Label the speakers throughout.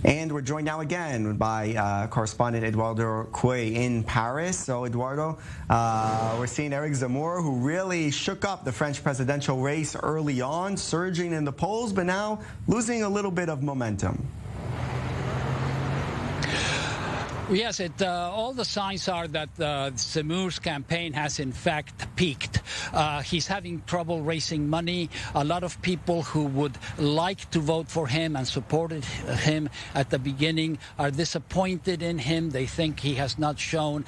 Speaker 1: And we're joined now again by correspondent Eduardo Coué in Paris. So, Eduardo, we're seeing Eric Zemmour, who really shook up the French presidential race early on, surging in the polls, but now losing a little bit of momentum.
Speaker 2: Yes, all the signs are that Zemmour's campaign has in fact peaked. He's having trouble raising money. A lot of people who would like to vote for him and supported him at the beginning are disappointed in him. They think he has not shown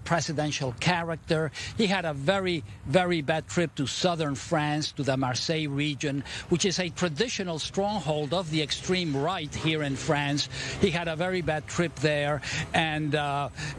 Speaker 2: presidential character. He had a very, very bad trip to southern France, to the Marseille region, which is a traditional stronghold of the extreme right here in France. He had a very bad trip there. And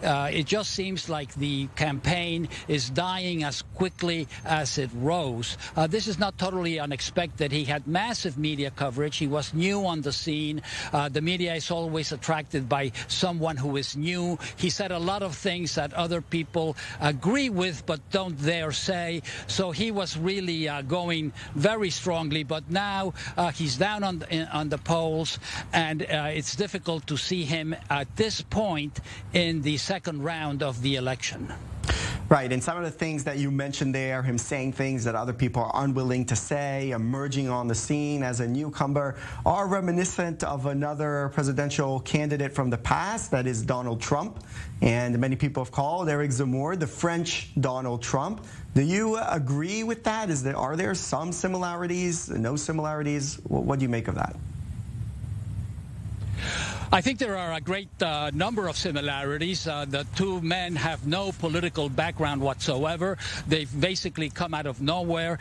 Speaker 2: it just seems like the campaign is dying as quickly as it rose. This is not totally unexpected. He had massive media coverage. He was new on the scene. The media is always attracted by someone who is new. He said a lot of things that other people agree with but don't dare say. So he was really going very strongly. But now he's down on the polls, and it's difficult to see him at this point in the second round of the election.
Speaker 1: Right, and some of the things that you mentioned there, him saying things that other people are unwilling to say, emerging on the scene as a newcomer, are reminiscent of another presidential candidate from the past, that is Donald Trump. And many people have called Eric Zemmour the French Donald Trump. Do you agree with that? Are there some similarities, no similarities? What do you make of that?
Speaker 2: I think there are a great number of similarities. The two men have no political background whatsoever. They've basically come out of nowhere.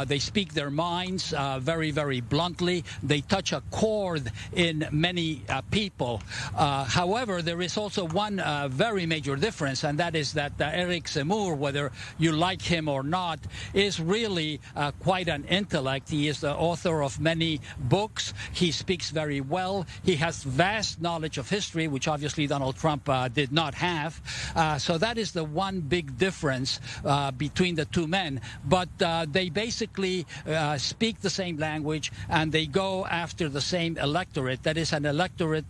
Speaker 2: They speak their minds very, very bluntly. They touch a chord in many people. However, there is also one very major difference, and that is that Eric Zemmour, whether you like him or not, is really quite an intellect. He is the author of many books. He speaks very well. He has vast knowledge of history, which obviously Donald Trump did not have. So that is the one big difference between the two men. But they basically speak the same language, and they go after the same electorate. That is an electorate,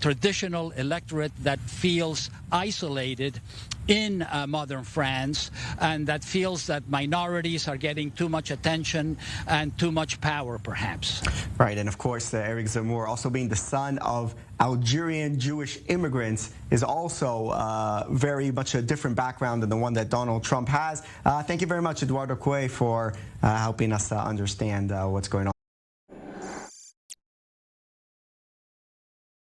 Speaker 2: traditional electorate that feels isolated in modern France, and that feels that minorities are getting too much attention and too much power, perhaps.
Speaker 1: Right, and of course, Eric Zemmour, also being the son of Algerian Jewish immigrants, is also very much a different background than the one that Donald Trump has. Thank you very much, Eduardo Coué, for helping us understand what's going on.